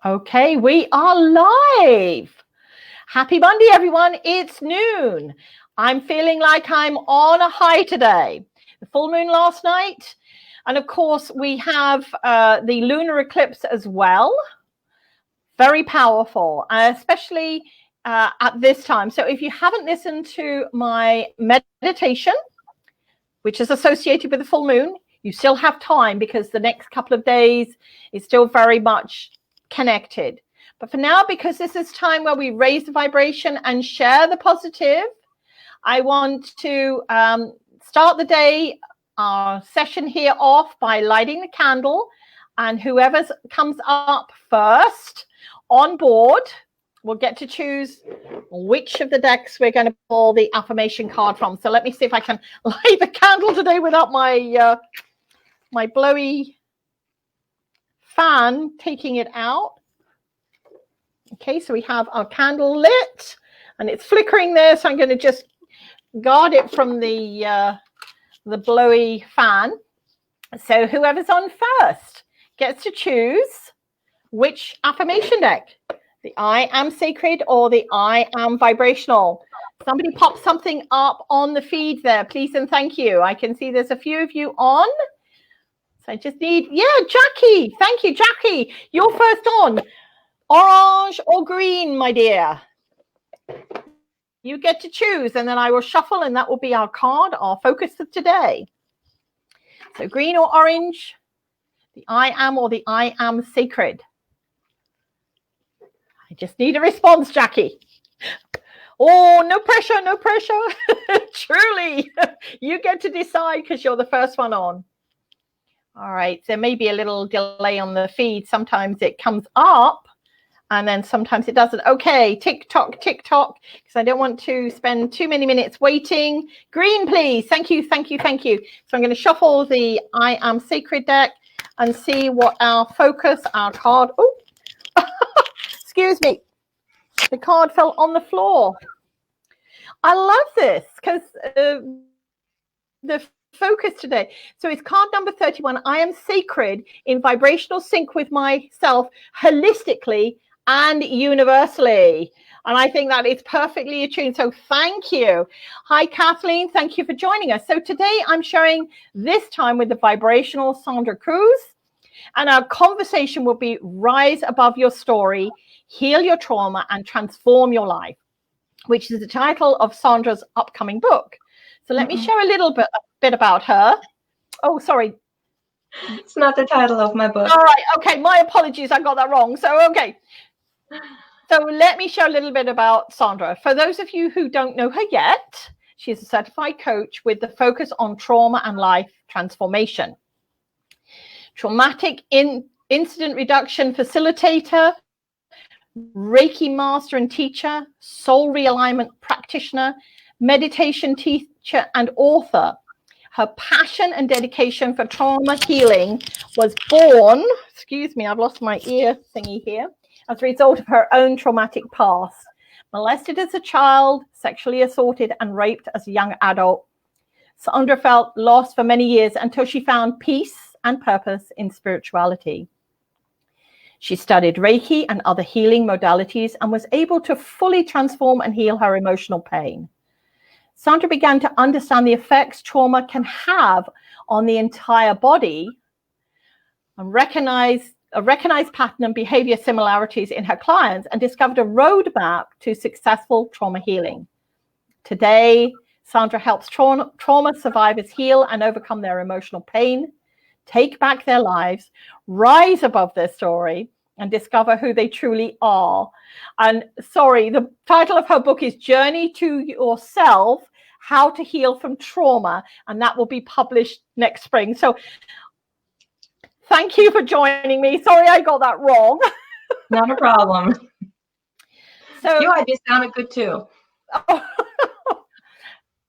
Okay, we are live. Happy Monday, everyone. It's noon. I'm feeling like I'm on a high today. The full moon last night. And of course, we have the lunar eclipse as well. Very powerful, especially at this time. So if you haven't listened to my meditation, which is associated with the full moon, you still have time because the next couple of days is still very much connected. But for now, because this is time where we raise the vibration and share the positive, I want to start the day, our session here off by lighting the candle, and whoever comes up first on board will get to choose which of the decks we're going to pull the affirmation card from. So let me see if I can light the candle today without my my blowy fan taking it out. Okay, so we have our candle lit and it's flickering there, so I'm going to just guard it from the blowy fan. So whoever's on first gets to choose which affirmation deck, the I am sacred or the I am vibrational. Somebody pop something up on the feed there, please and thank you. I can see there's a few of you on. So I just need, Jackie. Thank you, Jackie. You're first on. Orange or green, my dear? You get to choose, and then I will shuffle, and that will be our card, our focus of today. So green or orange, the I am or the I am sacred? I just need a response, Jackie. Oh, no pressure, no pressure. Truly, you get to decide because you're the first one on. All right, there may be a little delay on the feed. Sometimes it comes up and then sometimes it doesn't. Okay, tick tock, because I don't want to spend too many minutes waiting. Green, please. Thank you, thank you, thank you. So I'm going to shuffle the I am sacred deck and see what our focus, our card. Oh, excuse me. The card fell on the floor. I love this because the focus today. So it's card number 31. I am sacred in vibrational sync with myself holistically and universally. And I think that is perfectly attuned. So thank you. Hi, Kathleen. Thank you for joining us. So today I'm sharing this time with the vibrational Sandra Cooze. And our conversation will be Rise Above Your Story, Heal Your Trauma, and Transform Your Life, which is the title of Sandra's upcoming book. So let me share a little bit about her. Oh, sorry. It's not the title of my book. All right. Okay. My apologies. I got that wrong. So, okay. So let me share a little bit about Sandra. For those of you who don't know her yet, she's a certified coach with the focus on trauma and life transformation. Traumatic incident reduction facilitator, Reiki master and teacher, soul realignment practitioner, meditation teacher and author. Her passion and dedication for trauma healing was born, excuse me, I've lost my ear thingy here, as a result of her own traumatic past. Molested as a child, sexually assaulted and raped as a young adult, Sandra felt lost for many years until she found peace and purpose in spirituality. She studied Reiki and other healing modalities and was able to fully transform and heal her emotional pain. Sandra began to understand the effects trauma can have on the entire body and recognize pattern and behavior similarities in her clients and discovered a roadmap to successful trauma healing. Today, Sandra helps trauma survivors heal and overcome their emotional pain, take back their lives, rise above their story, and discover who they truly are. And the title of her book is Journey to Yourself, How to Heal from Trauma, and that will be published next spring. So thank you for joining me. Sorry I got that wrong. Not a problem. So you just sounded good too.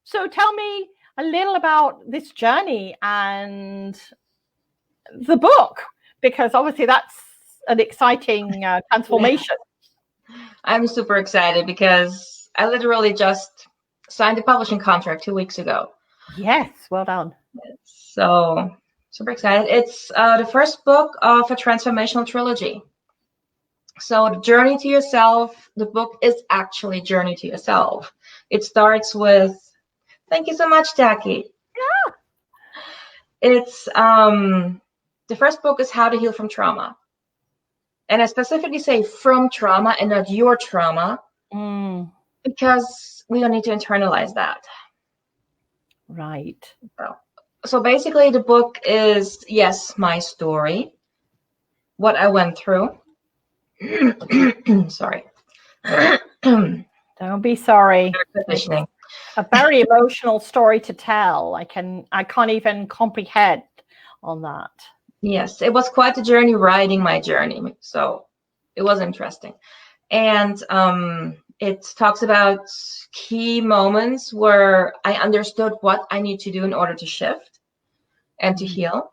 So tell me a little about this journey and the book, because obviously that's an exciting transformation. I'm super excited because I literally just signed a publishing contract 2 weeks ago. Yes, well done. So super excited. It's the first book of a transformational trilogy. So the journey to yourself, the book is actually Journey to Yourself. It starts with, thank you so much, Jackie. Yeah. It's the first book is How to Heal from Trauma. And I specifically say from trauma and not your trauma, because we don't need to internalize that. Right. So basically the book is, yes, my story, what I went through. Sorry. Don't be sorry. Conditioning. A very emotional story to tell. I can't even comprehend on that. Yes, it was quite a journey writing my journey. So it was interesting. And it talks about key moments where I understood what I need to do in order to shift and to heal.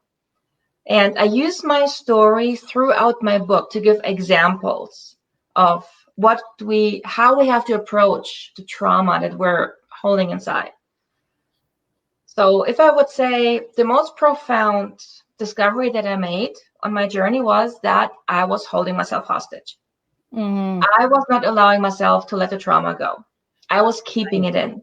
And I use my story throughout my book to give examples of how we have to approach the trauma that we're holding inside. So if I would say the most profound discovery that I made on my journey was that I was holding myself hostage. I was not allowing myself to let the trauma go. I was keeping it in.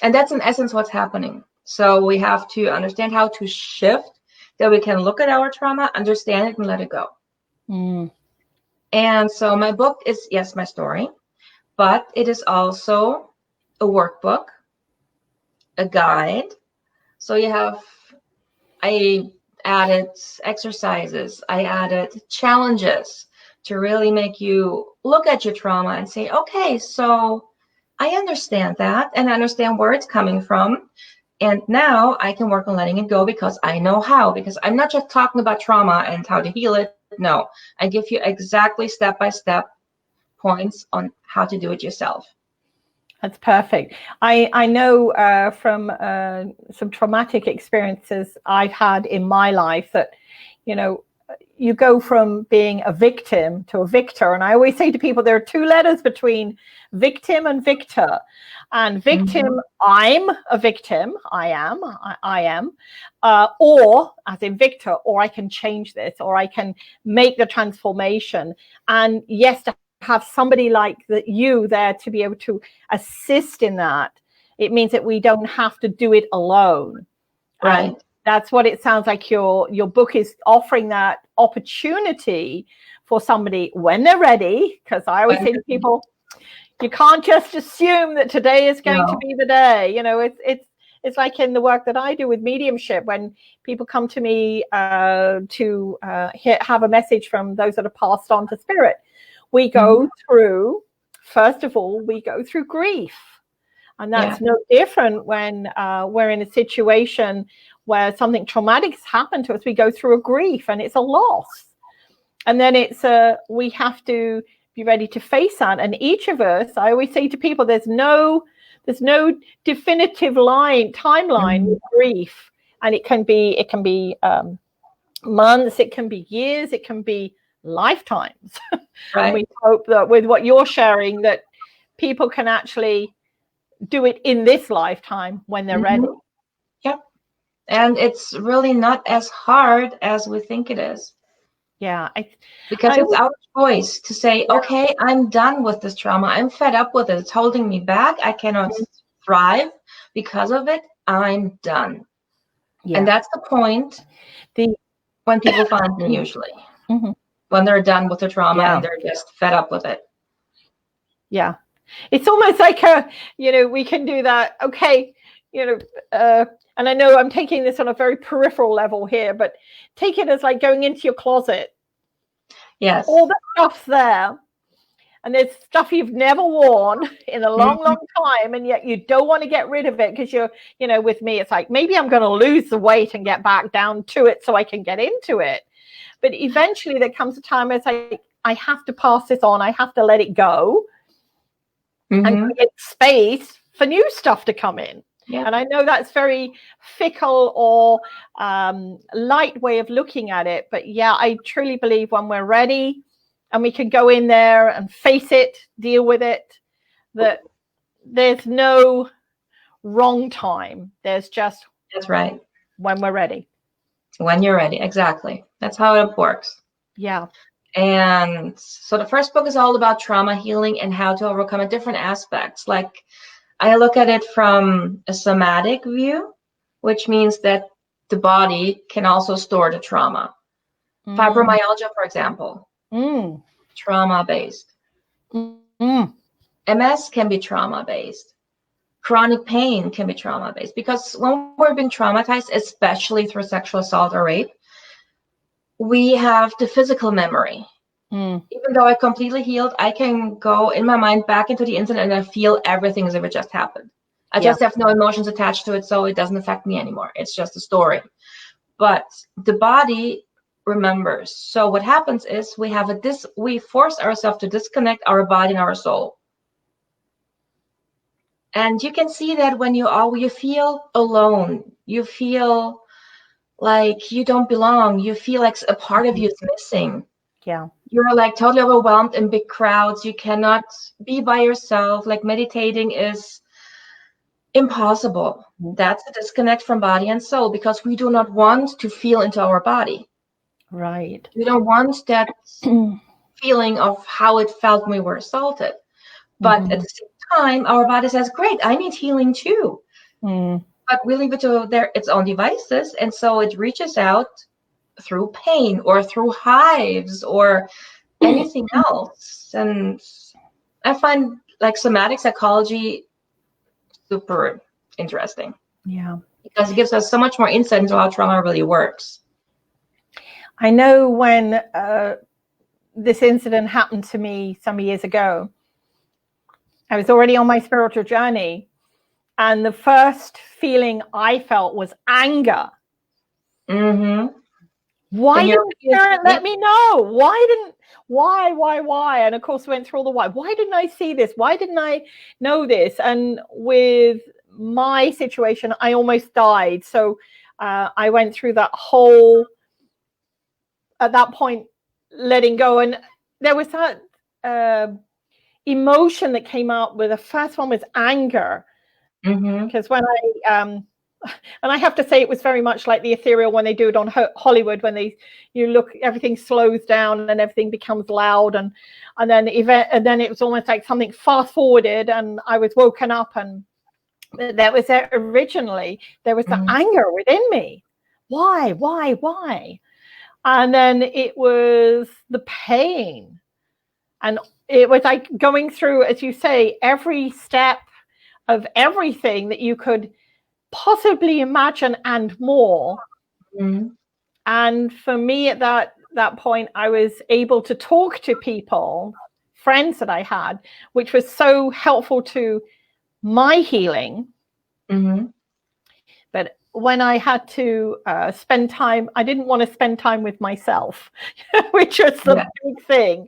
And that's in essence what's happening. So we have to understand how to shift, that we can look at our trauma, understand it, and let it go. And so my book is, yes, my story, but it is also a workbook, a guide. So I added exercises, I added challenges to really make you look at your trauma and say, okay, so I understand that and I understand where it's coming from. And now I can work on letting it go because I know how, because I'm not just talking about trauma and how to heal it. No, I give you exactly step-by-step points on how to do it yourself. That's perfect. I know from some traumatic experiences I've had in my life that, you go from being a victim to a victor. And I always say to people, there are two letters between victim and victor. And victim, I'm a victim. I am. Or as in victor, or I can change this, or I can make the transformation. And yes, to have somebody like you there to be able to assist in that, it means that we don't have to do it alone. Right. That's what it sounds like your book is offering, that opportunity for somebody when they're ready. Because I always say to people, you can't just assume that today is going to be the day. It's like in the work that I do with mediumship, when people come to me to have a message from those that are passed on to spirit. We go through, first of all, we go through grief. And that's no different when we're in a situation where something traumatic has happened to us. We go through a grief and it's a loss. And then we have to be ready to face that. And each of us, I always say to people, there's no definitive timeline with grief. And it can be months, it can be years, it can be lifetimes. Right. And we hope that with what you're sharing, that people can actually do it in this lifetime when they're ready. Yep. And it's really not as hard as we think it is. Yeah. Because it's our choice to say, okay, I'm done with this trauma. I'm fed up with it. It's holding me back. I cannot thrive because of it. I'm done. Yeah. And that's the point when people find me usually. When they're done with the trauma and they're just fed up with it. Yeah. It's almost like we can do that. Okay. And I know I'm taking this on a very peripheral level here, but take it as like going into your closet. Yes. All the stuff's there. And there's stuff you've never worn in a long, long time. And yet you don't want to get rid of it because you're, with me, it's like, maybe I'm going to lose the weight and get back down to it so I can get into it. But eventually there comes a time where it's like, I have to pass this on. I have to let it go and create space for new stuff to come in. Yeah. And I know that's very fickle or light way of looking at it. But yeah, I truly believe when we're ready and we can go in there and face it, deal with it, that there's no wrong time. There's just that's right. When we're ready. When you're ready. Exactly. That's how it works. Yeah. And so the first book is all about trauma healing and how to overcome it, different aspects. Like, I look at it from a somatic view, which means that the body can also store the trauma. Fibromyalgia, for example, trauma-based. MS can be trauma-based. Chronic pain can be trauma-based, because when we've been traumatized, especially through sexual assault or rape, we have the physical memory. Even though I completely healed, I can go in my mind back into the incident and I feel everything as if it just happened. I just have no emotions attached to it, so it doesn't affect me anymore. It's just a story. But the body remembers. So what happens is we force ourselves to disconnect our body and our soul. And you can see that when you feel alone, you feel like you don't belong, you feel like a part of you is missing. Yeah. You're like totally overwhelmed in big crowds. You cannot be by yourself. Like, meditating is impossible. That's a disconnect from body and soul, because we do not want to feel into our body. Right. We don't want that feeling of how it felt when we were assaulted. But at the same time, our body says, great, I need healing too. But we leave it to its own devices. And so it reaches out through pain or through hives or anything else. And I find like somatic psychology super interesting. Yeah. Because it gives us so much more insight into how trauma really works. I know when this incident happened to me some years ago, I was already on my spiritual journey, and the first feeling I felt was anger. Why didn't the parent let me know? Why? And of course, went through all the why. Why didn't I see this? Why didn't I know this? And with my situation, I almost died. So I went through that whole, at that point, letting go. And there was that emotion that came up with the first one was anger. Because when and I have to say, it was very much like the ethereal when they do it on Hollywood, when you look, everything slows down and everything becomes loud, and then it was almost like something fast forwarded, and I was woken up, and that was it. Originally there was the anger within me. Why? And then it was the pain, and it was like going through, as you say, every step of everything that you could possibly imagine and more. And for me at that point, I was able to talk to people, friends that I had, which was so helpful to my healing. But when I had to spend time, I didn't want to spend time with myself, which was the big thing.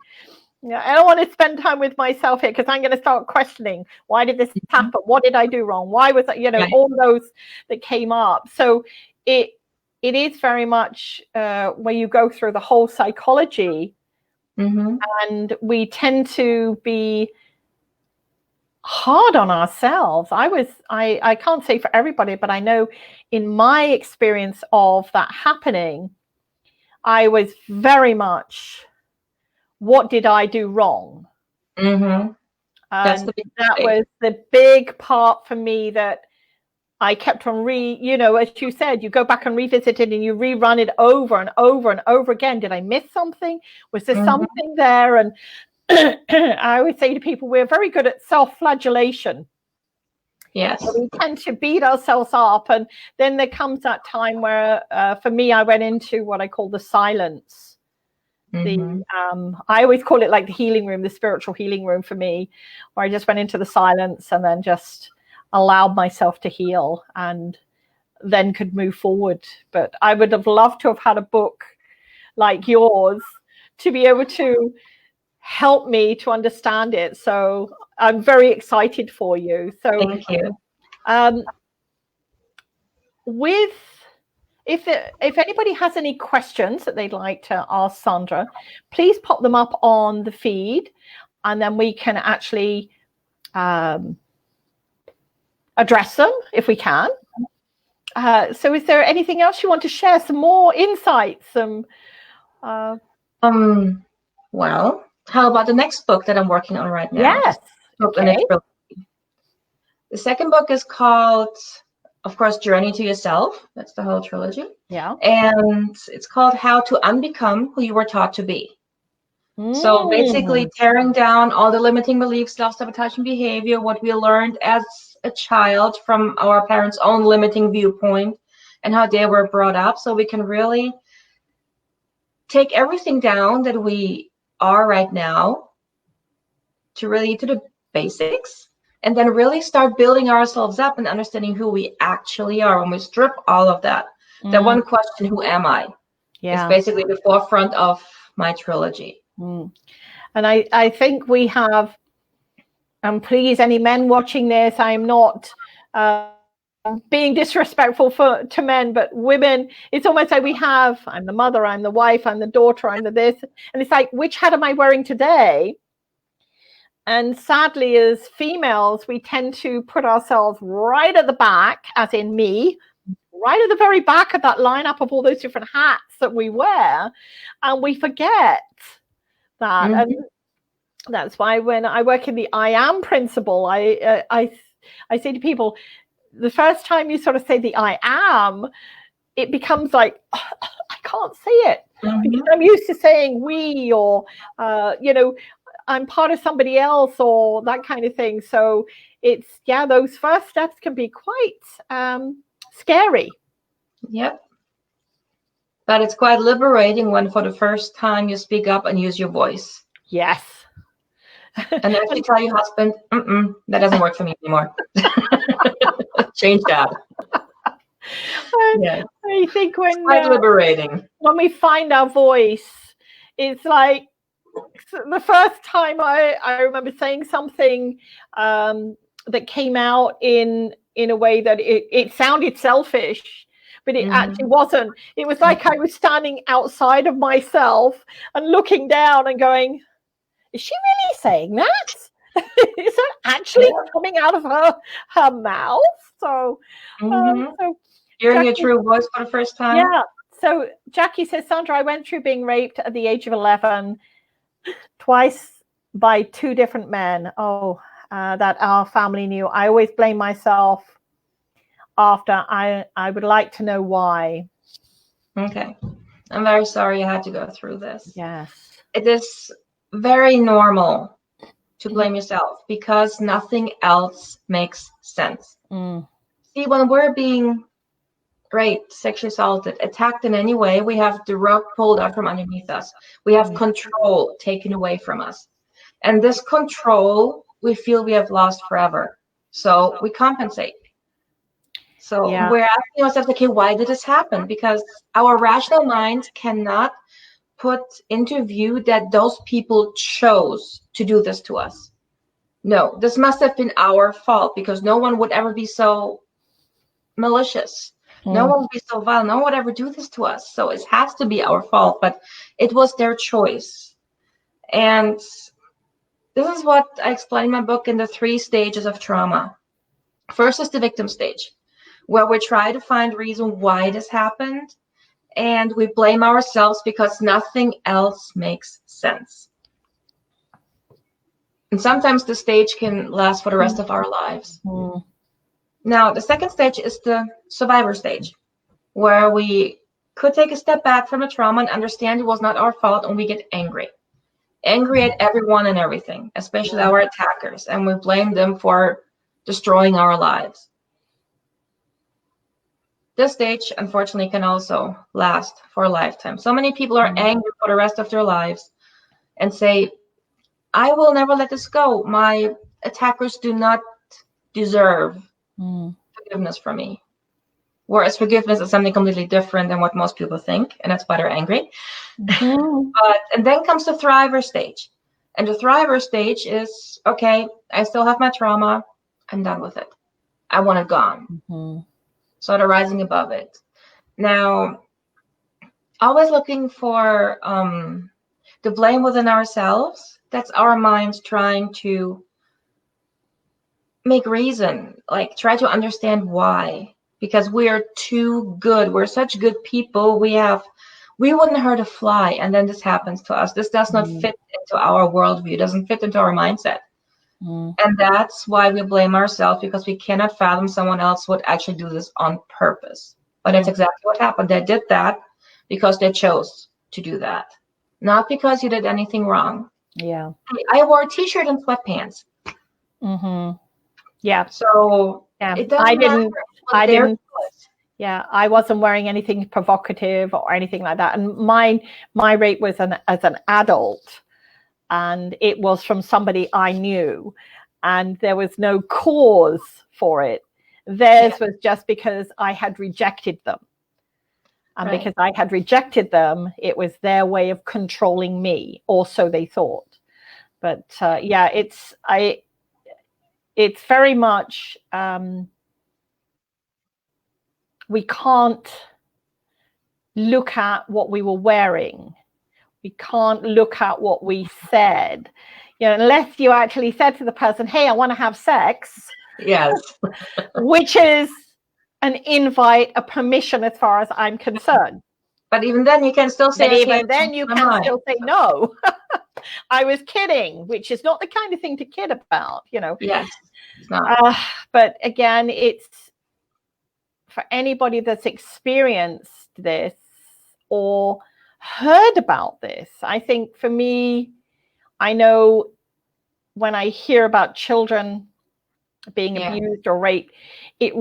I don't want to spend time with myself here, because I'm going to start questioning, why did this happen? What did I do wrong? Why was that, all those that came up. So it is very much where you go through the whole psychology, and we tend to be hard on ourselves. I can't say for everybody, but I know in my experience of that happening, I was very much, what did I do wrong? And that was the big part for me, that I kept on as you said, you go back and revisit it and you rerun it over and over and over again. Did I miss something? Was there something there? And I always say to people, we're very good at self-flagellation. Yes. So we tend to beat ourselves up. And then there comes that time where, for me, I went into what I call the silence. I always call it like the healing room, the spiritual healing room for me, where I just went into the silence and then just allowed myself to heal, and then could move forward. But I would have loved to have had a book like yours to be able to help me to understand it. So I'm very excited for you. So thank you. If anybody has any questions that they'd like to ask Sandra, please pop them up on the feed, and then we can actually address them if we can. So is there anything else you want to share? Some more insights? Well, how about the next book that I'm working on right now? Yes. Okay. The second book is called, of course, Journey to Yourself. That's the whole trilogy. Yeah. And it's called How to Unbecome Who You Were Taught to Be. So basically tearing down all the limiting beliefs, self-sabotaging behavior, what we learned as a child from our parents' own limiting viewpoint and how they were brought up, so we can really take everything down that we are right now to the basics, and then really start building ourselves up and understanding who we actually are. When we strip all of that, the one question, who am I, is basically the forefront of my trilogy. And I think we have, and please, any men watching this, I'm not being disrespectful to men, but women, it's almost like we have, I'm the mother, I'm the wife, I'm the daughter, I'm the this, and it's like, which hat am I wearing today? And sadly, as females, we tend to put ourselves right at the back, as in me, right at the very back of that lineup of all those different hats that we wear, and we forget that. And that's why when I work in the I am principle, I say to people, the first time you sort of say the I am, it becomes like, oh, I can't say it because I'm used to saying we, or I'm part of somebody else, or that kind of thing. So it's, those first steps can be quite scary. Yep. But it's quite liberating when for the first time you speak up and use your voice. Yes. And actually tell your husband, that doesn't work for me anymore. Change that. Yeah. I think when it's quite liberating. When we find our voice, it's like the first time I remember saying something that came out in a way that it sounded selfish, but it actually wasn't. It was like I was standing outside of myself and looking down and going, is she really saying that? Is that actually coming out of her mouth? So, so hearing your true voice for the first time. Yeah. So Jackie says, Sandra, I went through being raped at the age of 11, twice by 2 different men. That our family knew. I always blame myself after. I would like to know why. Okay. I'm very sorry you had to go through this. Yes. It is very normal to blame yourself because nothing else makes sense. See, when we're being raped, sexually assaulted, attacked in any way, we have the rug pulled out from underneath us. We have control taken away from us. And this control, we feel we have lost forever. So we compensate. So we're asking ourselves, okay, why did this happen? Because our rational mind cannot put into view that those people chose to do this to us. No, this must have been our fault because no one would ever be so malicious. No one would be so vile. No one would ever do this to us. So it has to be our fault, but it was their choice. And this is what I explain in my book in the 3 stages of trauma. First is the victim stage, where we try to find reason why this happened. And we blame ourselves because nothing else makes sense. And sometimes the stage can last for the rest of our lives. Now, the second stage is the survivor stage, where we could take a step back from the trauma and understand it was not our fault, and we get angry. Angry at everyone and everything, especially our attackers, and we blame them for destroying our lives. This stage, unfortunately, can also last for a lifetime. So many people are angry for the rest of their lives and say, I will never let this go. My attackers do not deserve forgiveness from me. Whereas forgiveness is something completely different than what most people think, and that's why they're angry. And then comes the thriver stage. And the thriver stage is, okay, I still have my trauma. I'm done with it. I want it gone. So they're rising above it. Now, always looking for the blame within ourselves. That's our minds trying to make reason, like try to understand why. Because we are too good. We're such good people. We have we wouldn't hurt a fly, and then this happens to us. This does not fit into our worldview, doesn't fit into our mindset. And that's why we blame ourselves, because we cannot fathom someone else would actually do this on purpose. But that's exactly what happened. They did that because they chose to do that, not because you did anything wrong. Yeah. I wore a t-shirt and sweatpants. Yeah. So it doesn't matter. I didn't. Yeah, I wasn't wearing anything provocative or anything like that. And my rape was as an adult, and it was from somebody I knew, and there was no cause for it. Theirs was just because I had rejected them. And because I had rejected them, it was their way of controlling me, or so they thought. But it's very much, we can't look at what we were wearing. We can't look at what we said, unless you actually said to the person, hey, I want to have sex. Yes. Which is an invite, a permission, as far as I'm concerned. But even then you can still say, still say no. I was kidding, which is not the kind of thing to kid about, Yes, it's not. But again, it's for anybody that's experienced this or heard about this. I think for me, I know when I hear about children being abused or raped, it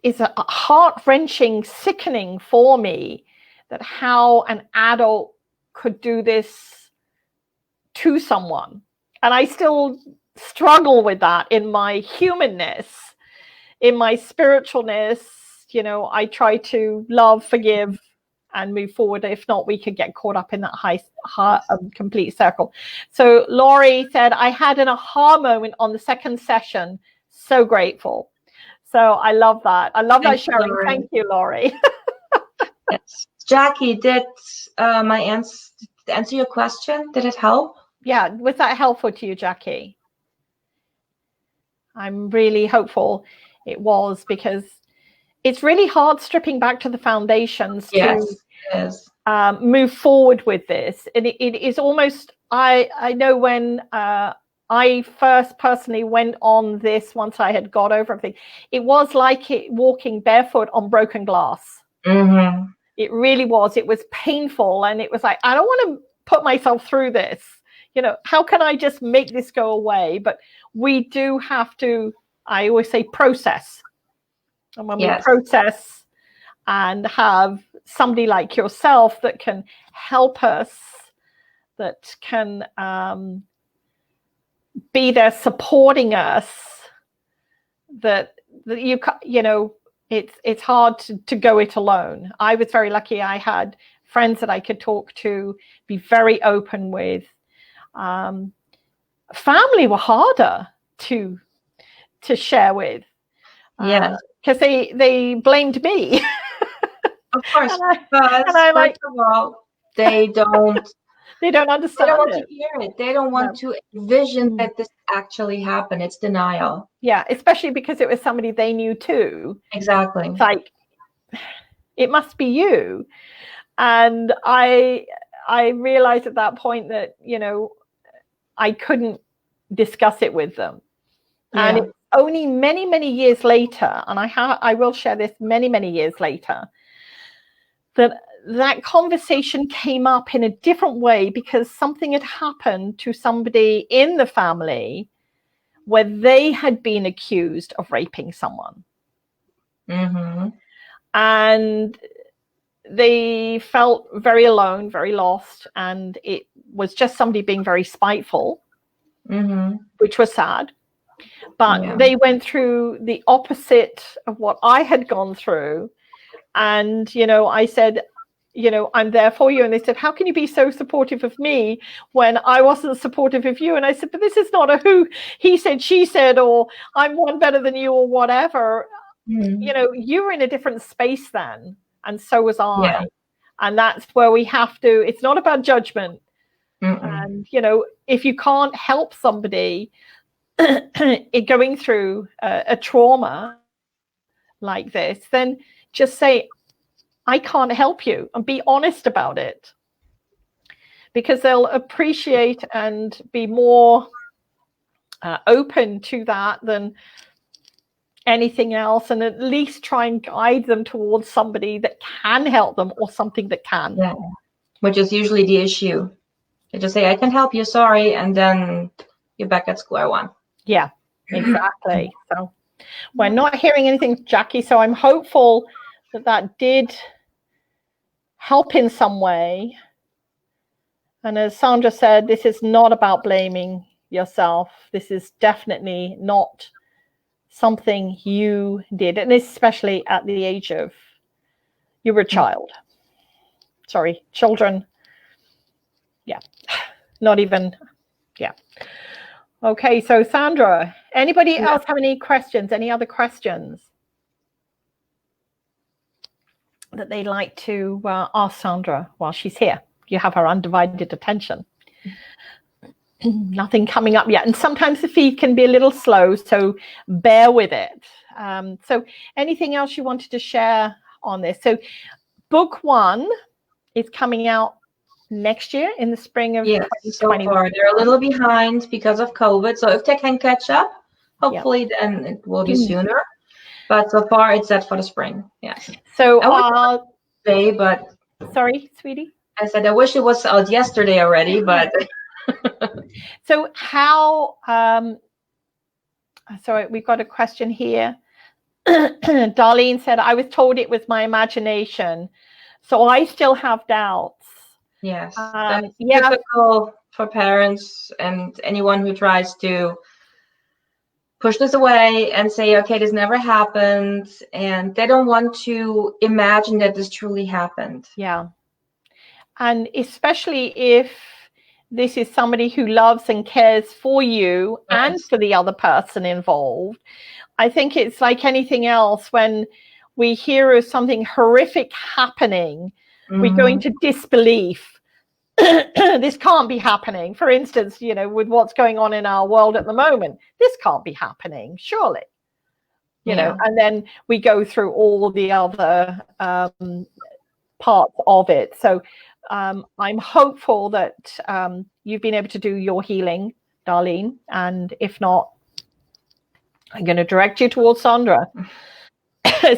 is a heart-wrenching, sickening for me that how an adult could do this to someone. And I still struggle with that in my humanness, in my spiritualness. I try to love, forgive, and move forward. If not, we could get caught up in that high complete circle. So Laurie said, I had an aha moment on the second session. So grateful. So I love that. I love that sharing. Laurie. Thank you, Laurie. Yes. Jackie, did my answer your question? Did it help? Yeah. Was that helpful to you, Jackie? I'm really hopeful it was, because it's really hard stripping back to the foundations to move forward with this. And it is almost, I know when I first personally went on this, once I had got over everything, it was like walking barefoot on broken glass. It really was. It was painful. And it was like, I don't want to put myself through this. How can I just make this go away? But we do have to, I always say, process. And when we process and have somebody like yourself that can help us, that can be there supporting us, that it's hard to go it alone. I was very lucky. I had friends that I could talk to, be very open with. Family were harder to share with. Because they blamed me. Of course, first of all, they don't understand. They don't want to hear it. They don't want to envision that this actually happened. It's denial. Yeah, especially because it was somebody they knew too. Exactly. It's like, it must be you. And I realized at that point that, I couldn't discuss it with them. And it's only many, many years later, and I will share this many, many years later, that conversation came up in a different way, because something had happened to somebody in the family where they had been accused of raping someone. And they felt very alone, very lost, and it was just somebody being very spiteful, which was sad. But they went through the opposite of what I had gone through. And, I said, I'm there for you. And they said, how can you be so supportive of me when I wasn't supportive of you? And I said, but this is not a who he said, she said, or I'm one better than you or whatever. You were in a different space then. And so was I. And that's where we have to, it's not about judgment. And, if you can't help somebody going through a trauma like this, then just say, I can't help you, and be honest about it, because they'll appreciate and be more open to that than anything else, and at least try and guide them towards somebody that can help them or something that can. Yeah, which is usually the issue. They just say, I can help you, sorry, and then you're back at square one. Yeah, exactly. So we're not hearing anything, Jackie, so I'm hopeful that that did help in some way. And as Sandra said, this is not about blaming yourself. This is definitely not something you did, and especially at the age of, you were a child. Sorry, children. Yeah, not even, yeah. Okay, so Sandra, anybody else have any questions? Any other questions that they'd like to ask Sandra while she's here? You have her undivided attention. Nothing coming up yet. And sometimes the feed can be a little slow, so bear with it. So anything else you wanted to share on this? So book 1 is coming out next year in the spring of 2021. So far they're a little behind because of COVID. So if they can catch up, hopefully then it will be sooner. But so far it's set for the spring. Yes. So but sorry, sweetie. I said I wish it was out yesterday already, but so how so we've got a question here. Darlene said, I was told it was my imagination, so I still have doubts. Yes, that's difficult for parents and anyone who tries to push this away and say, okay, this never happened, and they don't want to imagine that this truly happened. Yeah. And especially if this is somebody who loves and cares for you and for the other person involved. I think it's like anything else. When we hear of something horrific happening, we go into disbelief. This can't be happening. For instance, you know, with what's going on in our world at the moment, this can't be happening, surely. You know, and then we go through all the other parts of it. So I'm hopeful that you've been able to do your healing, Darlene. And if not, I'm going to direct you towards Sandra.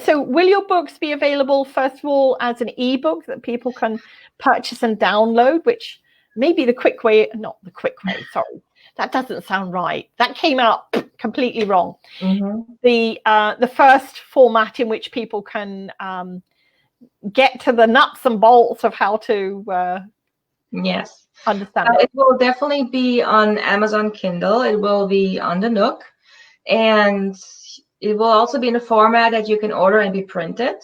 So will your books be available, first of all, as an ebook that people can purchase and download, which may be the quick way, not the quick way, sorry. That doesn't sound right. That came out completely wrong. The first format in which people can get to the nuts and bolts of how to understand it. It will definitely be on Amazon Kindle. It will be on the Nook, and it will also be in a format that you can order and be printed,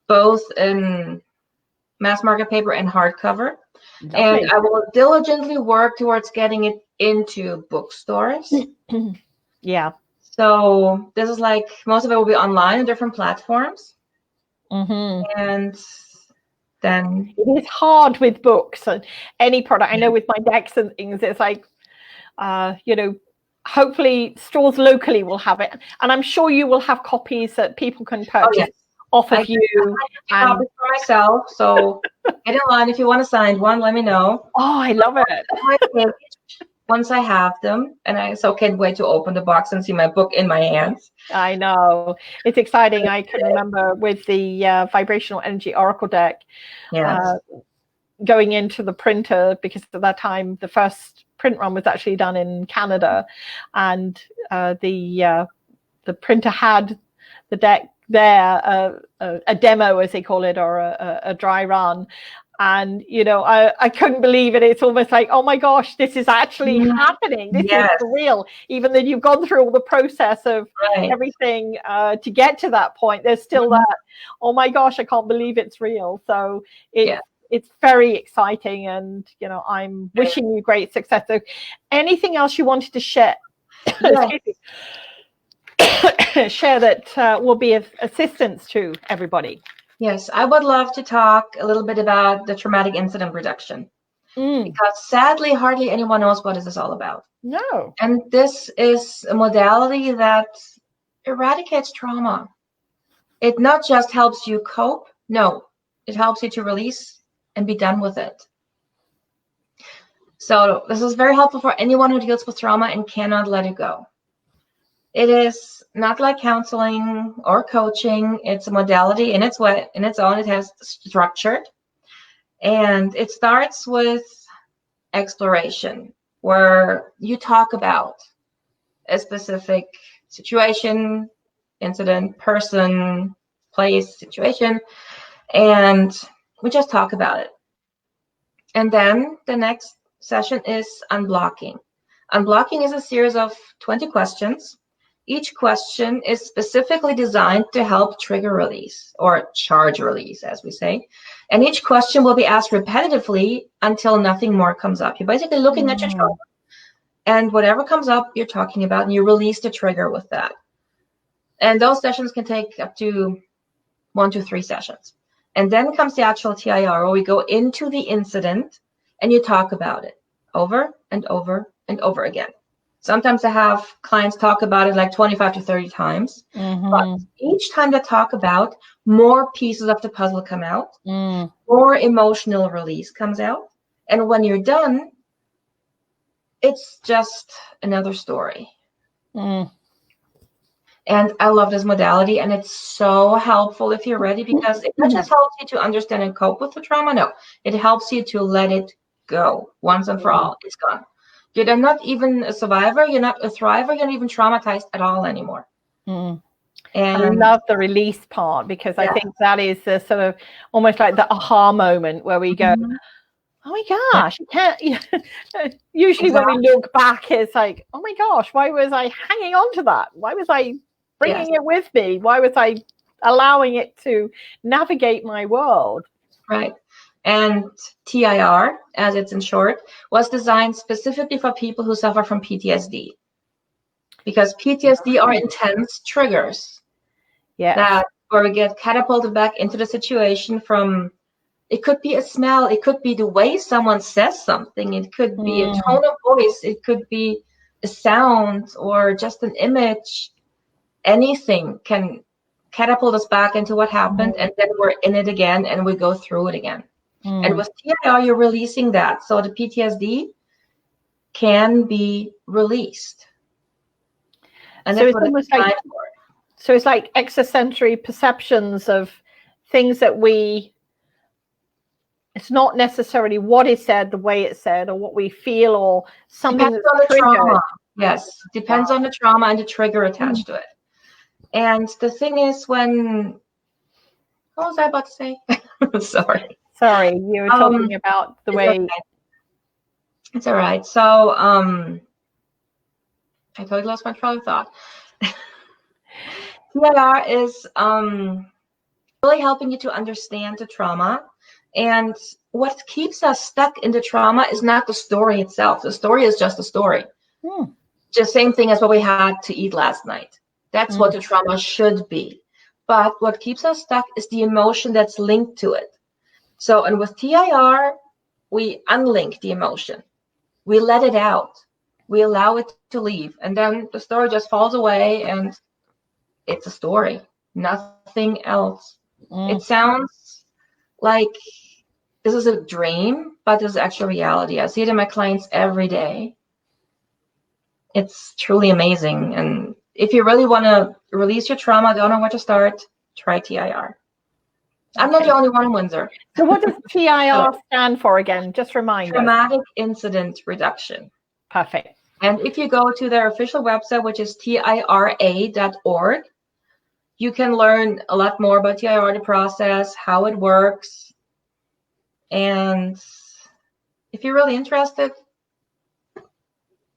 both in mass market paper and hardcover. And I will diligently work towards getting it into bookstores. Yeah. So this is like, most of it will be online on different platforms. And then it is hard with books and any product. I know with my decks and things, it's like, you know, hopefully stores locally will have it. And I'm sure you will have copies that people can purchase off of you. I have copies for myself. So get in line. If you want a signed one, let me know. Oh, I love it. Once I have them, and I so can't wait to open the box and see my book in my hands. I know. It's exciting. I can remember with the Vibrational Energy Oracle deck going into the printer, because at that time the first print run was actually done in Canada, and the printer had the deck there, a demo as they call it, or a dry run. And, you know, I couldn't believe it. It's almost like, oh my gosh, this is actually happening. This is real. Even though you've gone through all the process of everything to get to that point, there's still that, oh my gosh, I can't believe it's real. So it's very exciting. And, you know, I'm wishing you great success. So anything else you wanted to share? Share that will be of assistance to everybody. Yes, I would love to talk a little bit about the traumatic incident reduction, because sadly, hardly anyone knows what this is all about. No. And this is a modality that eradicates trauma. It not just helps you cope, No, it helps you to release and be done with it. So this is very helpful for anyone who deals with trauma and cannot let it go. It is not like counseling or coaching. It's a modality in its way, in its own. It has structured, and it starts with exploration, where you talk about a specific situation, incident, person, place, situation, and we just talk about it. And then the next session is unblocking. Unblocking is a series of 20 questions. Each question is specifically designed to help trigger release, or charge release, as we say. And each question will be asked repetitively until nothing more comes up. You're basically looking at your trauma, and whatever comes up, you're talking about, and you release the trigger with that. And those sessions can take up to 1 to 3 sessions. And then comes the actual TIR, where we go into the incident and you talk about it over and over and over again. Sometimes I have clients talk about it like 25 to 30 times. But each time they talk about, more pieces of the puzzle come out, more emotional release comes out. And when you're done, it's just another story. And I love this modality, and it's so helpful if you're ready, because it not just helps you to understand and cope with the trauma. No, it helps you to let it go once and for all. It's gone. You're not even a survivor. You're not a thriver. You're not even traumatized at all anymore. And I love the release part, because I think that is the sort of almost like the aha moment where we go, oh my gosh, you can't. Usually when we look back, it's like, oh my gosh, why was I hanging on to that? Why was I bringing it with me? Why was I allowing it to navigate my world? Right. And TIR, as it's in short, was designed specifically for people who suffer from PTSD. Because PTSD are intense triggers. That where we get catapulted back into the situation from, it could be a smell, it could be the way someone says something, it could be a tone of voice, it could be a sound or just an image. Anything can catapult us back into what happened, and then we're in it again and we go through it again. And with TIR, you're releasing that. So the PTSD can be released. And so it's almost like, so it's like extrasensory perceptions of things that it's not necessarily what is said, the way it's said, or what we feel, or something that's on the trauma. Yes, depends on the trauma and the trigger attached to it. And the thing is, what was I about to say? Sorry, you were talking about the way. It's all right. So I totally lost my train of thought. TIR is really helping you to understand the trauma. And what keeps us stuck in the trauma is not the story itself. The story is just a story. Just same thing as what we had to eat last night. That's what the trauma should be. But what keeps us stuck is the emotion that's linked to it. So, and with TIR, we unlink the emotion. We let it out. We allow it to leave. And then the story just falls away, and it's a story. Nothing else. It sounds like this is a dream, but this is actual reality. I see it in my clients every day. It's truly amazing. And if you really want to release your trauma, don't know where to start, try TIR. I'm not the only one in Windsor. So what does TIR stand for again? Just remind us. Traumatic Incident Reduction. Perfect. And if you go to their official website, which is TIRA.org, you can learn a lot more about TIR, the process, how it works. And if you're really interested,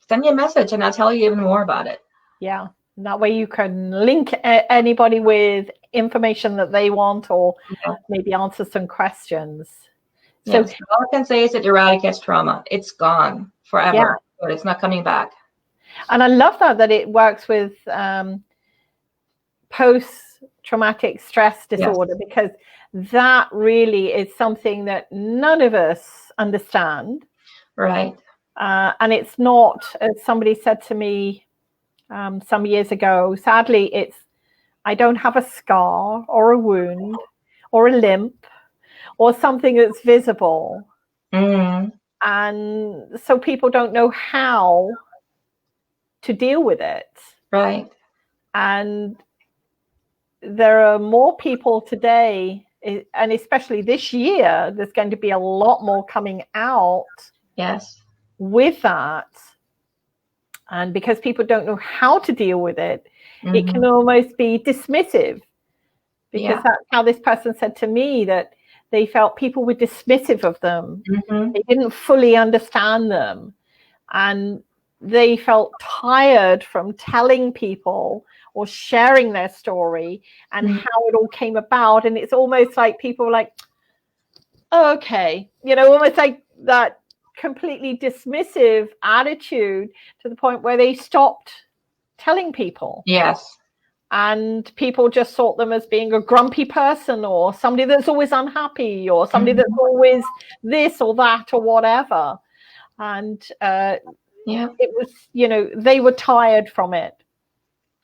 send me a message and I'll tell you even more about it. Yeah. That way you can link anybody with information that they want, or maybe answer some questions. So all I can say is it eradicates trauma. It's gone forever, but it's not coming back. And I love that it works with post-traumatic stress disorder, because that really is something that none of us understand. Right. And it's not, as somebody said to me some years ago, sadly, I don't have a scar or a wound or a limp or something that's visible. Mm. And so people don't know how to deal with it. Right. And there are more people today, and especially this year, there's going to be a lot more coming out. Yes. With that. And because people don't know how to deal with it, it can almost be dismissive. Because that's how this person said to me, that they felt people were dismissive of them. They didn't fully understand them. And they felt tired from telling people or sharing their story and how it all came about. And it's almost like people were like, oh, okay, almost like that completely dismissive attitude, to the point where they stopped telling people. Yes. And people just saw them as being a grumpy person, or somebody that's always unhappy, or somebody that's always this or that or whatever. And it was, they were tired from it,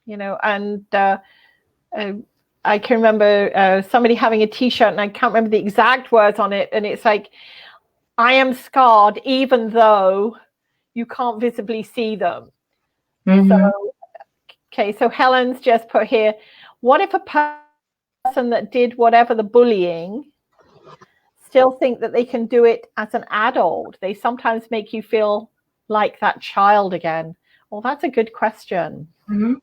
and I can remember somebody having a t-shirt, and I can't remember the exact words on it. And it's like, I am scarred even though you can't visibly see them. So Helen's just put here, what if a person that did whatever the bullying still think that they can do it as an adult? They sometimes make you feel like that child again. Well, that's a good question.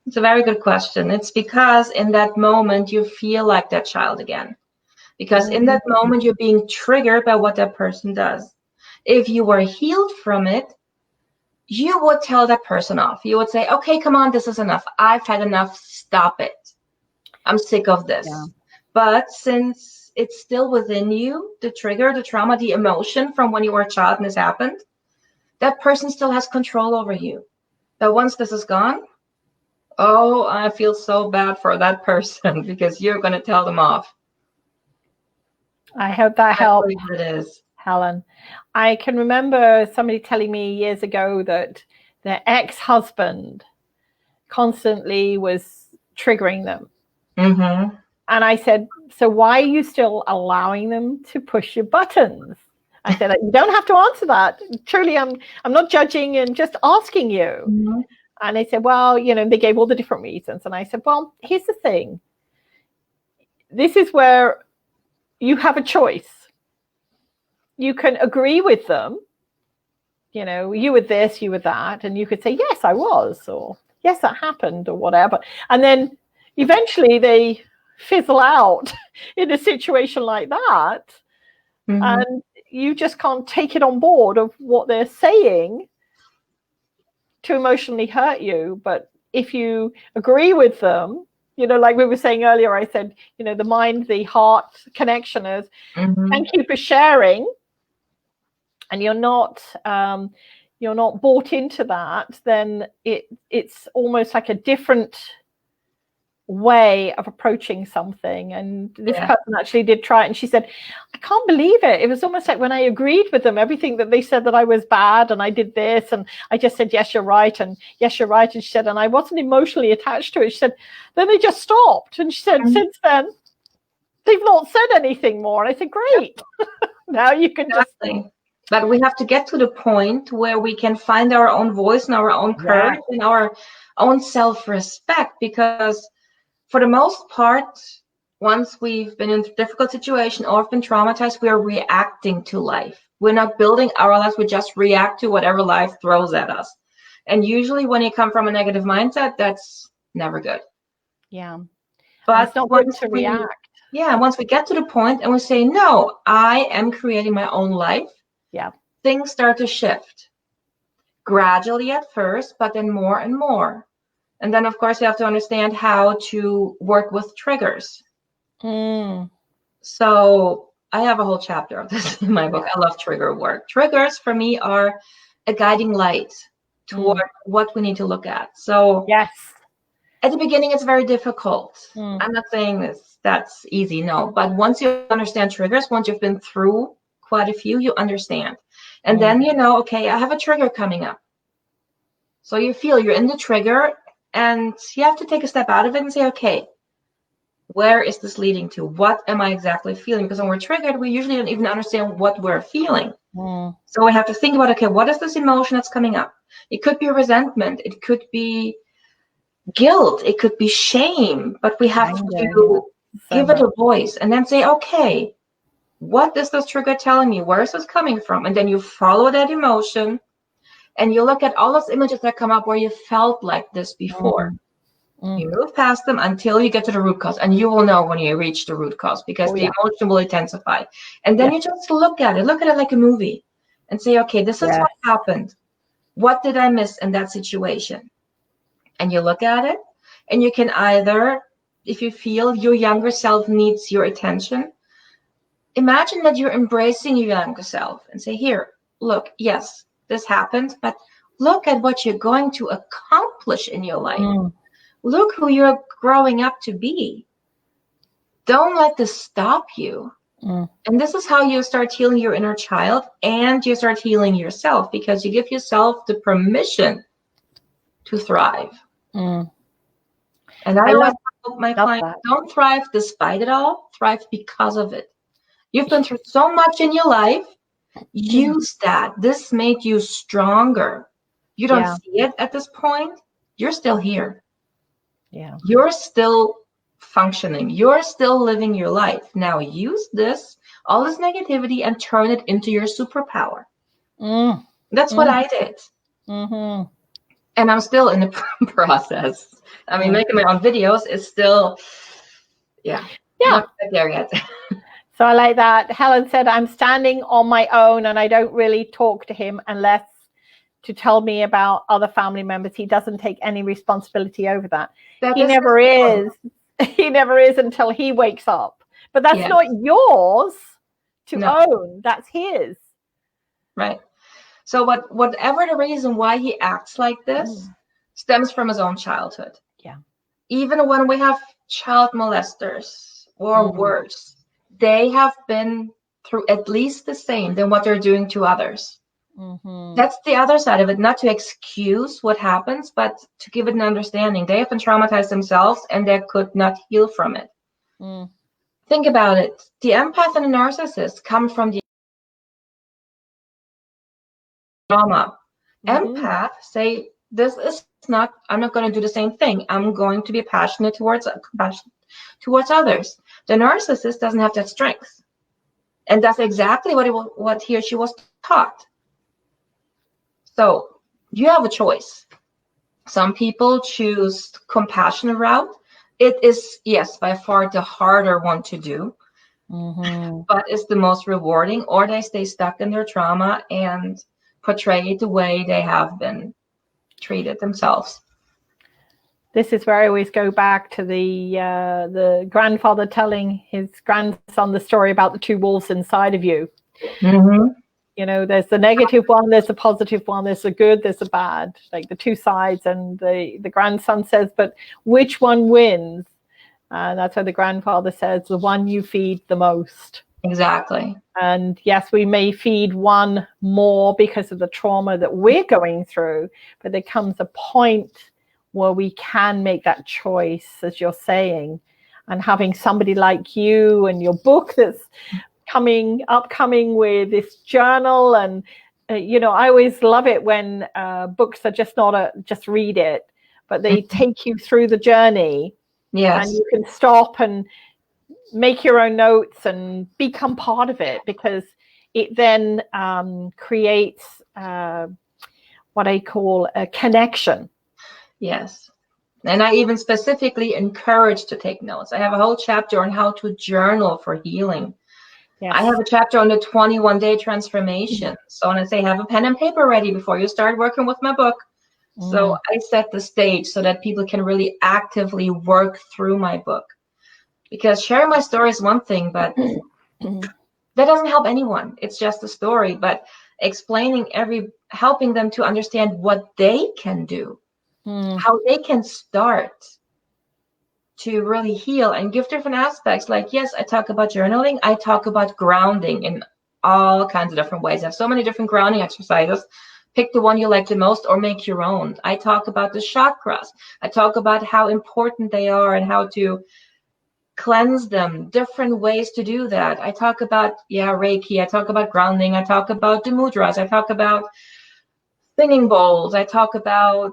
It's a very good question. It's because in that moment you feel like that child again. Because in that moment you're being triggered by what that person does. If you were healed from it, you would tell that person off. You would say, okay, come on, this is enough. I've had enough. Stop it. I'm sick of this. Yeah. But since it's still within you, the trigger, the trauma, the emotion from when you were a child and this happened, that person still has control over you. But once this is gone, oh, I feel so bad for that person because you're going to tell them off. I hope that helped. It is. Helen. I can remember somebody telling me years ago that their ex-husband constantly was triggering them. And I said, so why are you still allowing them to push your buttons? I said, you don't have to answer that. Truly, I'm not judging and just asking you. And they said, well, they gave all the different reasons. And I said, well, here's the thing. This is where you have a choice. You can agree with them, you were this, you were that, and you could say, yes, I was, or yes, that happened, or whatever. And then eventually they fizzle out in a situation like that. And you just can't take it on board of what they're saying to emotionally hurt you. But if you agree with them, like we were saying earlier, I said, the mind, the heart connection is, thank you for sharing. And you're not bought into that, then it's almost like a different way of approaching something. And this person actually did try it, and she said, I can't believe it. It was almost like when I agreed with them, everything that they said that I was bad and I did this, and I just said, yes, you're right, and yes, you're right. And she said, and I wasn't emotionally attached to it. She said, then they just stopped. And she said, since then, they've not said anything more. And I said, great. Now you can just... But we have to get to the point where we can find our own voice and our own courage and our own self-respect, because for the most part, once we've been in a difficult situation or have been traumatized, we are reacting to life. We're not building our lives, we just react to whatever life throws at us. And usually when you come from a negative mindset, that's never good. Yeah. But it's not good to react. Yeah, once we get to the point and we say, no, I am creating my own life. Yeah. Things start to shift gradually at first, but then more and more. And then, of course, you have to understand how to work with triggers. So I have a whole chapter of this in my book. I love trigger work. Triggers for me are a guiding light toward what we need to look at. So yes, at the beginning, it's very difficult. I'm not saying that's easy, no. But once you understand triggers, once you've been through quite a few, you understand. And then okay, I have a trigger coming up. So you feel you're in the trigger, and you have to take a step out of it and say, okay, Where is this leading to? What am I exactly feeling? Because when we're triggered, we usually don't even understand what we're feeling. So we have to think about, okay, what is this emotion that's coming up? It could be resentment. It could be guilt. It could be shame. But we have to give it a voice and then say, okay, what is this trigger telling me? Where is this coming from? And then you follow that emotion and you look at all those images that come up where you felt like this before. You move past them until you get to the root cause, and you will know when you reach the root cause, because the emotion will intensify. And then you just look at it like a movie and say, okay, this is what happened. What did I miss in that situation? And you look at it, and you can either, if you feel your younger self needs your attention, imagine that you're embracing your younger self and say, here, look, yes, this happened, but look at what you're going to accomplish in your life. Look who you're growing up to be. Don't let this stop you. And this is how you start healing your inner child, and you start healing yourself, because you give yourself the permission to thrive. And I always tell my clients, don't thrive despite it all, thrive because of it. You've been through so much in your life. Use that. This made you stronger. You don't see it at this point. You're still here. You're still functioning. You're still living your life. Now use this, all this negativity, and turn it into your superpower. That's what I did. And I'm still in the process. I mean, making my own videos is still, not there yet. So I like that. Helen said, I'm standing on my own and I don't really talk to him unless to tell me about other family members. He doesn't take any responsibility over that. He never is. He never is until he wakes up. But that's not yours to own. That's his. Right. So whatever the reason why he acts like this stems from his own childhood. Even when we have child molesters or worse, they have been through at least the same than what they're doing to others. That's the other side of it, not to excuse what happens, but to give it an understanding. They have been traumatized themselves and they could not heal from it. Think about it. The empath and the narcissist come from the trauma. Empath say, this is not, I'm not going to do the same thing. I'm going to be passionate towards others. The narcissist doesn't have that strength. And that's exactly what he or she was taught. So you have a choice. Some people choose compassionate route. It is, yes, by far the harder one to do, but it's the most rewarding. Or they stay stuck in their trauma and portray it the way they have been treated themselves. This is where I always go back to the grandfather telling his grandson the story about the two wolves inside of you. You know, there's the negative one, there's the positive one, there's the good, there's the bad, like the two sides. And the grandson says, but which one wins? And that's why the grandfather says, the one you feed the most. Exactly. And yes, we may feed one more because of the trauma that we're going through, but there comes a point where we can make that choice, as you're saying. And having somebody like you and your book that's upcoming with this journal, and you know, I always love it when books are just not just read it, but they take you through the journey. And you can stop and make your own notes and become part of it, because it then creates what I call a connection. Yes. And I even specifically encourage to take notes. I have a whole chapter on how to journal for healing. I have a chapter on the 21-day transformation. So when I say have a pen and paper ready before you start working with my book. So I set the stage so that people can really actively work through my book. Because sharing my story is one thing, but that doesn't help anyone. It's just a story. But explaining helping them to understand what they can do, how they can start to really heal and give different aspects. Like, yes, I talk about journaling. I talk about grounding in all kinds of different ways. I have so many different grounding exercises. Pick the one you like the most or make your own. I talk about the chakras. I talk about how important they are and how to cleanse them, different ways to do that. I talk about, Reiki, I talk about grounding, I talk about the mudras, I talk about singing bowls, I talk about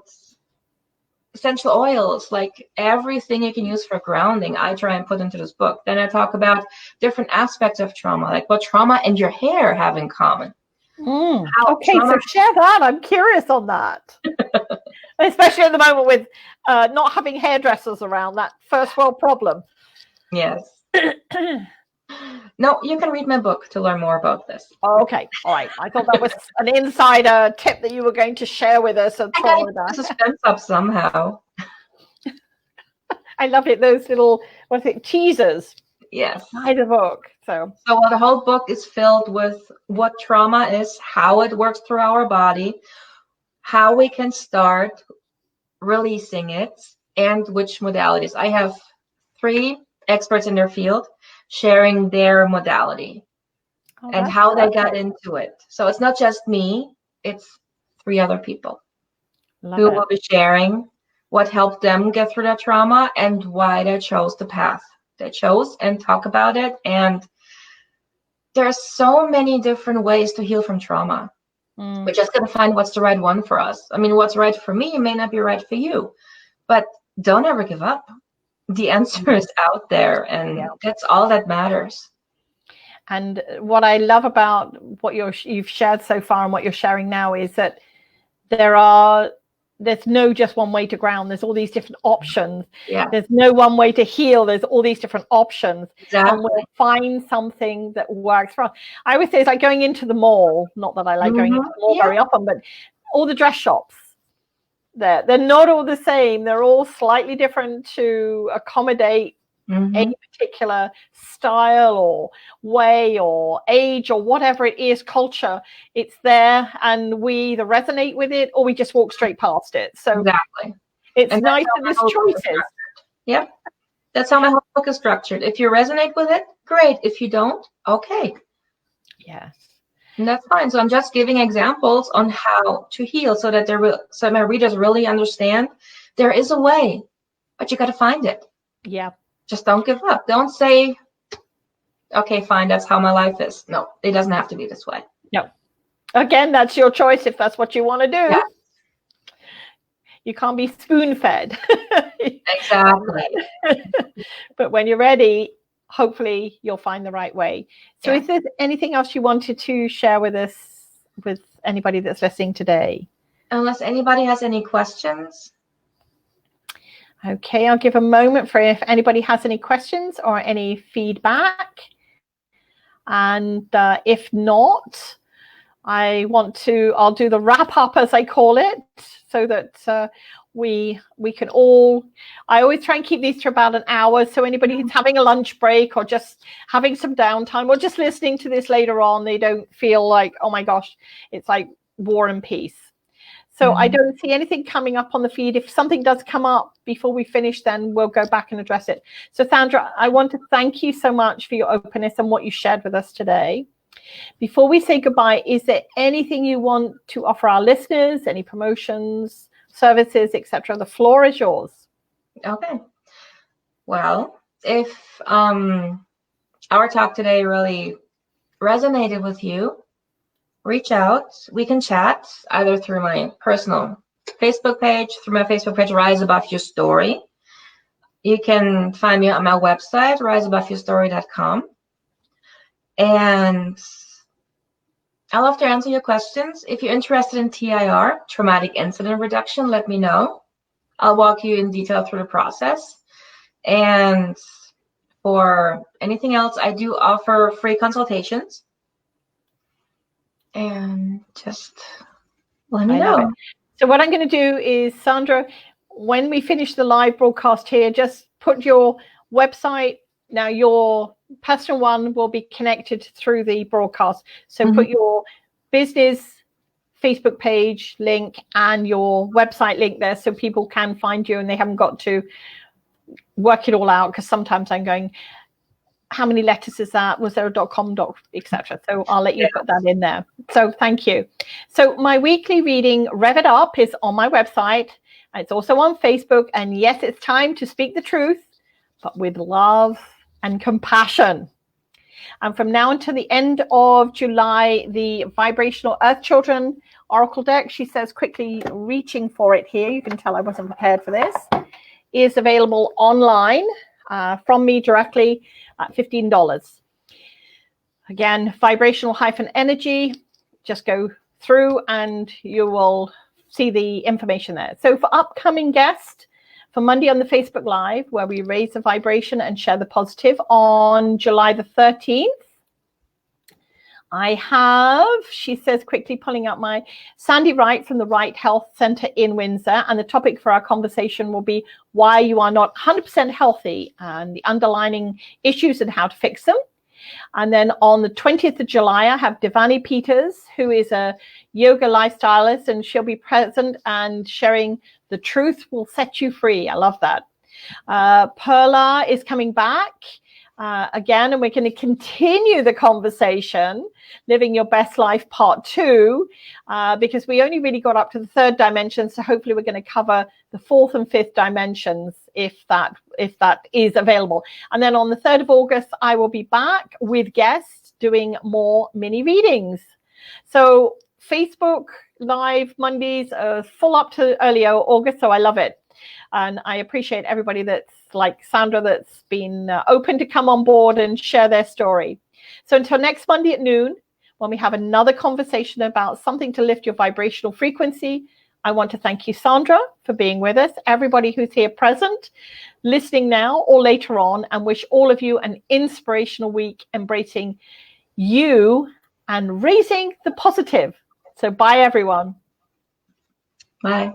essential oils, like everything you can use for grounding, I try and put into this book. Then I talk about different aspects of trauma, like what trauma and your hair have in common. Okay, so share that. I'm curious on that. Especially at the moment with not having hairdressers around, that first world problem. Yes. No, you can read my book to learn more about this. Okay, all right. I thought that was an insider tip that you were going to share with us. I got the suspense up somehow. I love it. Those little, teasers. Yes. By the book. So the whole book is filled with what trauma is, how it works through our body, how we can start releasing it, and which modalities. I have 3 experts in their field sharing their modality and how they got into it. So it's not just me, it's 3 other people who will be sharing what helped them get through that trauma and why they chose the path they chose, and talk about it. And there's so many different ways to heal from trauma. We're just going to find what's the right one for us. I mean, what's right for me may not be right for you, but don't ever give up. The answer is out there, and that's all that matters. And what I love about what you've shared so far and what you're sharing now is that there's no just one way to ground. There's all these different options. Yeah. There's no one way to heal. There's all these different options. Exactly. And we'll find something that works for us. I always say it's like going into the mall. Not that I like going into the mall very often, but all the dress shops, they're not all the same. They're all slightly different to accommodate a particular style or way or age or whatever it is, culture. It's there, and we either resonate with it or we just walk straight past it. So exactly, it's nice that there's choices. Yep, that's how my whole book is structured. If you resonate with it, great. If you don't, okay. Yes. And that's fine. So I'm just giving examples on how to heal so that so my readers really understand there is a way, but you got to find it. Yeah. Just don't give up. Don't say, okay, fine, that's how my life is. No, it doesn't have to be this way. No. Again, that's your choice if that's what you want to do. Yeah. You can't be spoon-fed. Exactly. But when you're ready, hopefully you'll find the right way. So is there anything else you wanted to share with us, with anybody that's listening today? Unless anybody has any questions. Okay, I'll give a moment for if anybody has any questions or any feedback. And if not, I'll do the wrap up, as I call it, so that we can all, I always try and keep these to about an hour. So anybody who's having a lunch break or just having some downtime or just listening to this later on, they don't feel like, oh my gosh, it's like War and Peace. So I don't see anything coming up on the feed. If something does come up before we finish, then we'll go back and address it. So Sandra, I want to thank you so much for your openness and what you shared with us today. Before we say goodbye, is there anything you want to offer our listeners, any promotions, services, etc.? The floor is yours. Okay. Well, if our talk today really resonated with you, reach out. We can chat either through my personal Facebook page, Rise Above Your Story. You can find me on my website, riseaboveyourstory.com. And I love to answer your questions. If you're interested in TIR, traumatic incident reduction, let me know. I'll walk you in detail through the process. And for anything else, I do offer free consultations. And just let me know. So what I'm going to do is, Sandra, when we finish the live broadcast here, just put your website. Now your personal one will be connected through the broadcast. So put your business Facebook page link and your website link there so people can find you and they haven't got to work it all out, because sometimes I'm going, how many letters is that? Was there a .com, etc.? So I'll let you put that in there. So thank you. So my weekly reading, Rev It Up, is on my website. It's also on Facebook. And yes, it's time to speak the truth, but with love and compassion. And from now until the end of July, the Vibrational Earth Children Oracle deck, she says, quickly reaching for it here, you can tell I wasn't prepared for this, is available online from me directly at $15. Again, vibrational-energy, just go through and you will see the information there. So for upcoming guests, for Monday on the Facebook Live, where we raise the vibration and share the positive on July the 13th, I have, she says, quickly pulling up my Sandy Wright from the Wright Health Center in Windsor. And the topic for our conversation will be why you are not 100% healthy and the underlying issues and how to fix them. And then on the 20th of July, I have Devani Peters, who is a yoga lifestylist, and she'll be present and sharing the truth will set you free. I love that. Perla is coming back again, and we're going to continue the conversation, Living Your Best Life Part 2, because we only really got up to the 3rd dimension. So hopefully we're going to cover the 4th and 5th dimensions if that is available. And then on the 3rd of August, I will be back with guests doing more mini readings. So Facebook Live Mondays are full up to early August, so I love it. And I appreciate everybody that's like Sandra that's been open to come on board and share their story. So until next Monday at noon, when we have another conversation about something to lift your vibrational frequency, I want to thank you, Sandra, for being with us, everybody who's here present, listening now or later on, and wish all of you an inspirational week, embracing you and raising the positive. So bye, everyone. Bye.